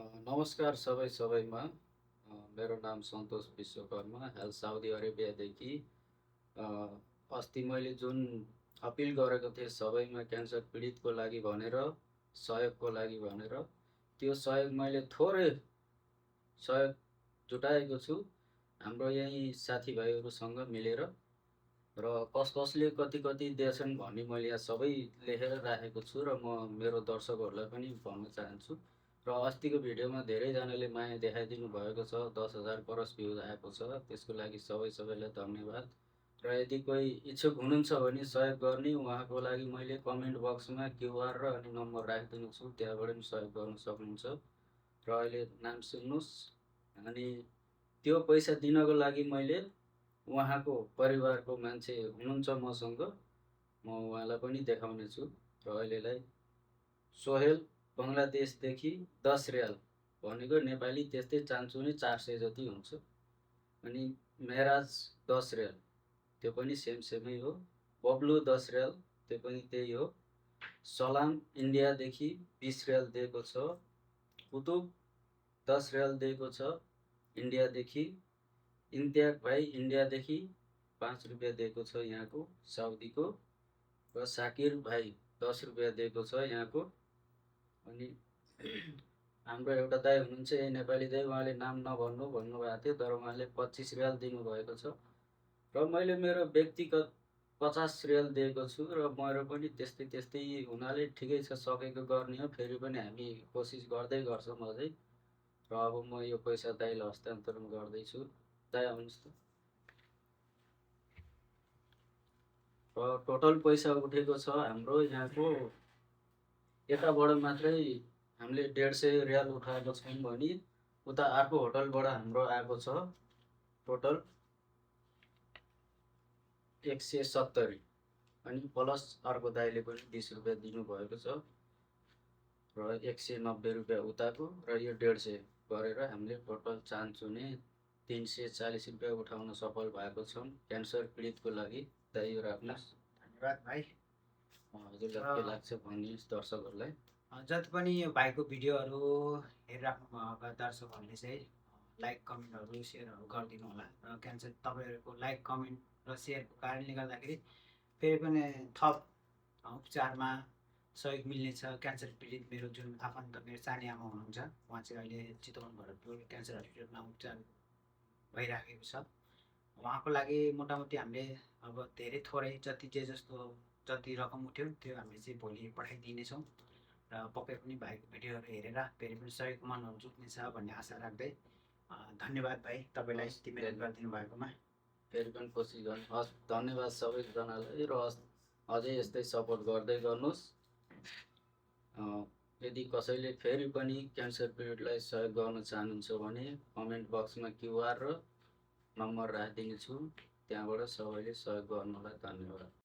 नमस्कार सबैमा मेरो नाम सन्तोष विश्वकर्मा हाल साउदी अरेबियादेखि अ, अस्ति मैले जुन अपिल गरेको थिएँ सबैमा क्यान्सर पीडितको लागि भनेर सहयोगको लागि भनेर त्यो सहयोग मैले थोरै सहयोग जुटाएको छु हाम्रो यहीँ साथीभाइहरूसँग मिलेर र कसले कति कति दिएछन् भन्ने मैले यहाँ सबै लेखेर राखेको छु र म मेरो दर्शकहरूलाई पनि भन्न चाहन्छु र अस्तिको भिडियोमा धेरैजनाले माया देखाइदिनु भएको छ 10,000 क्रस भ्युज आएको छ त्यसको लागि सबैलाई धन्यवाद र यदि कोही इच्छुक हुनुहुन्छ भने सहयोग गर्ने उहाँको लागि मैले कमेन्ट बक्समा क्युआर र अनि नम्बर राखिदिनु छु त्यहाँबाट पनि सहयोग गर्न सक्नुहुन्छ र अहिले नाम सुन्नुहोस् अनि त्यो पैसा दिनको लागि मैले उहाँको परिवारको मान्छे हुनुहुन्छ मसँग म उहाँलाई पनि देखाउने छु र अहिलेलाई सोहेल बङ्गलादेशदेखि 10 रियाल भनेको नेपाली त्यस्तै चान्चुने 400 जति हुन्छ अनि मेराज 10 रियाल त्यो पनि सेमै हो बब्लु 10 रियाल त्यो पनि त्यही हो सलाम इन्डियादेखि 20 रियाल दिएको छ कुतुब 10 रियाल दिएको छ इन्डियादेखि इम्तियाज भाइ इन्डियादेखि 5 रुपियाँ दिएको छ यहाँको साउदीको र साकिर भाइ 10 रुपियाँ दिएको छ यहाँको अनि हाम्रो एउटा दाइ हुनुहुन्छ यही नेपाली दाइ उहाँले नाम नभन्नु भन्नुभएको थियो तर उहाँले 25 रियाल दिनुभएको छ र मैले मेरो व्यक्तिगत 50 रियाल दिएको छु र मेरो पनि त्यस्तै हुनाले ठिकै छ सकेको गर्ने हो फेरि पनि हामी कोसिस गर्दै गर्छौँ अझै र अब म यो पैसा दाइलाई हस्तान्तरण गर्दैछु दाइ आउनुहोस् त र टोटल पैसा उठेको छ हाम्रो यहाँको यताबाट मात्रै हामीले 150 रियाल उठाएको छौँ भने उता अर्को होटलबाट हाम्रो आएको छ टोटल 170 अनि प्लस अर्को दाइले पनि 20 रुपियाँ दिनुभएको छ र 190 रुपियाँ उताको र यो 150 गरेर हामीले टोटल चान्चुने 340 रुपियाँ उठाउन सफल भएको छौँ क्यान्सर पीडितको लागि दाइ यो राख्नुहोस् धन्यवाद भाइ। हजुरलाई के लाग्छ भनिदिनुहोस् दर्शकहरूलाई जति पनि यो भाइको भिडियोहरू हेरिराख्नु भएका दर्शकहरूले चाहिँ लाइक कमेन्टहरू सेयरहरू गरिदिनु होला र क्यान्सर तपाईँहरूको लाइक कमेन्ट र सेयरको कारणले गर्दाखेरि फेरि पनि थप उपचारमा सहयोग मिल्नेछ। क्यान्सर पीडित मेरो जुन आफन्त मेरो सानी आमा हुनुहुन्छ उहाँ चाहिँ अहिले चितवनबाट क्यान्सर हस्पिटलमा उपचार भइराखेको छ। उहाँको लागि मोटामोटी हामीले अब धेरै थोरै जति जे जस्तो जति रकम उठ्यो त्यो हामीले चाहिँ भोलि पठाइदिनेछौँ र पक्कै पनि भाइको भिडियोहरू हेरेर फेरि पनि सहयोग मनहरू जुट्नेछ भन्ने आशा राख्दै धन्यवाद भाइ तपाईँलाई यति मिहिनेत गरिदिनु भएकोमा। फेरि पनि कोसिस गर्नु हस् धन्यवाद सबैजनालाई र अझै यस्तै सपोर्ट गर्दै गर्नुहोस् यदि कसैले फेरि पनि क्यान्सर पीडितलाई सहयोग गर्न चाहनुहुन्छ भने कमेन्ट बक्समा क्युआर र नम्बर राखिदिनेछु त्यहाँबाट सबैले सहयोग गर्नुलाई धन्यवाद।